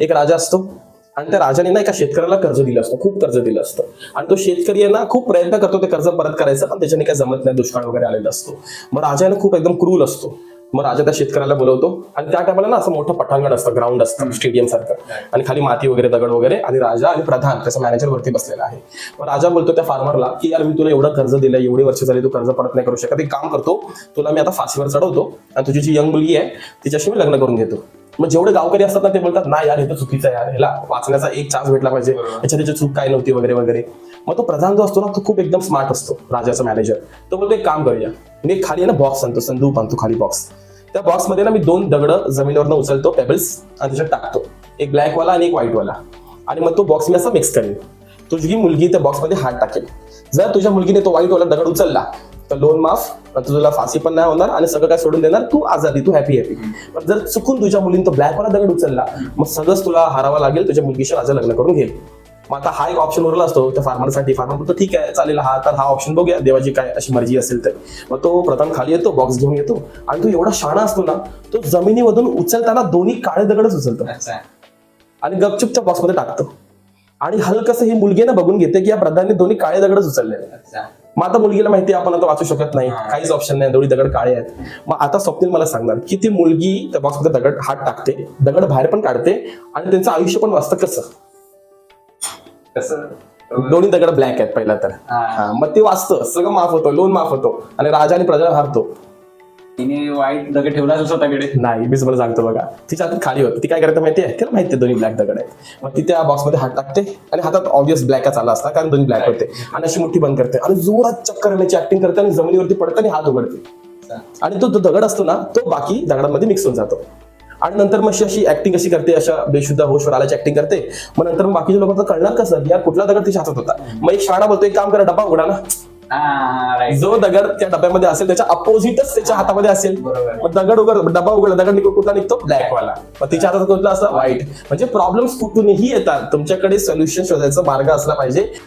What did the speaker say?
एक राजा असतो आणि त्या राजाने ना एका शेतकऱ्याला कर्ज दिलं असतं, खूप कर्ज दिलं असतं. आणि तो शेतकरी आहे ना खूप प्रयत्न करतो ते कर्ज परत करायचा, पण त्याच्याने काही जमत नाही, दुष्काळ वगैरे आलेला असतो. मग राजा आहे ना खूप एकदम क्रूल असतो. मग राजा त्या शेतकऱ्याला बोलवतो आणि त्या टायमाला ना असं मोठं पटांगण असतं, ग्राउंड असतं स्टेडियम सारखं, आणि खाली माती वगैरे दगड वगैरे, आणि राजा आणि प्रधान त्याचा मॅनेजर वरती बसलेला आहे. मग राजा बोलतो त्या फार्मरला की यार मी तुला एवढं कर्ज दिलं, एवढी वर्ष झाली तू कर्ज परत नाही करू शकत, एक काम करतो, तुला मी आता फाशीवर चढवतो आणि तुझी जी यंग मुलगी आहे तिच्याशी मी लग्न करून घेतो. मग जेवढे गावकरी असतात ना ते बोलतात ना यार हे तर चुकीचं आहे, यार ह्याला वाचण्याचा एक चान्स भेटला पाहिजे, याच्या त्याची चूक काय नव्हती वगैरे वगैरे. मग तो प्रधान जो असतो ना तो खूप एकदम स्मार्ट असतो, राजाचा मॅनेजर. तो बोलतो एक काम करूया, मी एक खाली ना बॉक्स आणतो, संदूक आणतो खाली बॉक्स. त्या बॉक्समध्ये ना मी 2 दगड जमिनीवरनं उचलतो, पेबल्स, आणि त्याच्यात टाकतो, एक ब्लॅक वाला आणि एक व्हाईट वाला, आणि मग तो बॉक्स मी असा मिक्स करेन. तुझी मुलगी त्या बॉक्समध्ये हात टाकेल. जर तुझ्या मुलगीने तो व्हाईट वाला दगड उचलला तर लोन माफ, तुला फाशी पण नाही होणार आणि सगळं काय सोडून देणार, तू आजादी, तू हॅपी हॅपी. पण जर चुकून तुझ्या मुलीने तो ब्लॅक वाला दगड उचलला मग सगळंच तुला हारावं लागेल, तुझ्या मुलगीशी राजा लग्न करून घेईल. मग आता हा एक ऑप्शन उरला असतो त्या फार्मरसाठी. फार्मर म्हणतो ठीक आहे चालेल, हा ऑप्शन बघूया, देवाची काय अशी मर्जी असेल तर. मग तो प्रथम खाली येतो, बॉक्स घेऊन येतो, आणि तो एवढा शाणा असतो ना, तो जमिनीमधून उचलताना दोन्ही काळे दगडच उचलतो आणि गपचूप त्या बॉक्समध्ये टाकतो. आणि हलकसं ही मुलगी ना बघून घेते की या प्रधानने दोन्ही काळे दगडच उचलले. मग आता मुलगीला माहिती आपण आता वाचू शकत नाही, काहीच ऑप्शन नाही, दोन्ही दगड काळे आहेत. मग आता स्वप्नील मला सांगणार की ती मुलगी त्या बॉक्समध्ये दगड हात टाकते, दगड बाहेर पण काढते, आणि त्यांचं आयुष्य पण वाचतं. कसं दोन्ही दगड ब्लॅक आहेत पहिला तर. मग ते वाचतं, सगळं माफ होतं, लोन माफ होतो, आणि राजा आणि प्रजा हारतो. तिने वाईट दगड ठेवला स्वतःकडे नाही, मी तुम्हाला सांगतो बघा, तिच्या हातात खाली होतं, ती काय करते माहिती आहे, तिला माहिती आहे दोन्ही ब्लॅक दगड आहेत. मग ती त्या बॉक्समध्ये हात टाकते आणि हातात ऑब्वियस ब्लॅकच आला असता कारण दोन्ही ब्लॅक होते, आणि अशी मुठ्ठी बंद करते आणि जोरात चक्कर येण्याची ऍक्टिंग करते आणि जमिनीवरती पडते आणि हात उघडते, आणि तो दगड असतो ना तो बाकी दगडांमध्ये मिक्स होऊन जातो. आणि नंतर मग अशी ऍक्टिंग कशी करते, अशा बेशुद्ध होशवर आल्याची ऍक्टिंग करते. मग नंतर मग बाकीच्या लोकांना कळणार कसं यार कुठला दगड तिच्या हातात होता. मग एक शाणा बोलतो एक काम करा, डबा उघडा ना, जो दगड त्या डब्यामध्ये असेल त्याच्या अपोजिटच त्याच्या हातामध्ये असेल. मग दगड डबा उघडला, दगड कुठला निघतो, ब्लॅक वाला. मग तिच्या हातात कुठला असं व्हाईट. म्हणजे प्रॉब्लेम्स कुठूनही येतात, तुमच्याकडे सोल्युशन शोधायचा मार्ग असला पाहिजे.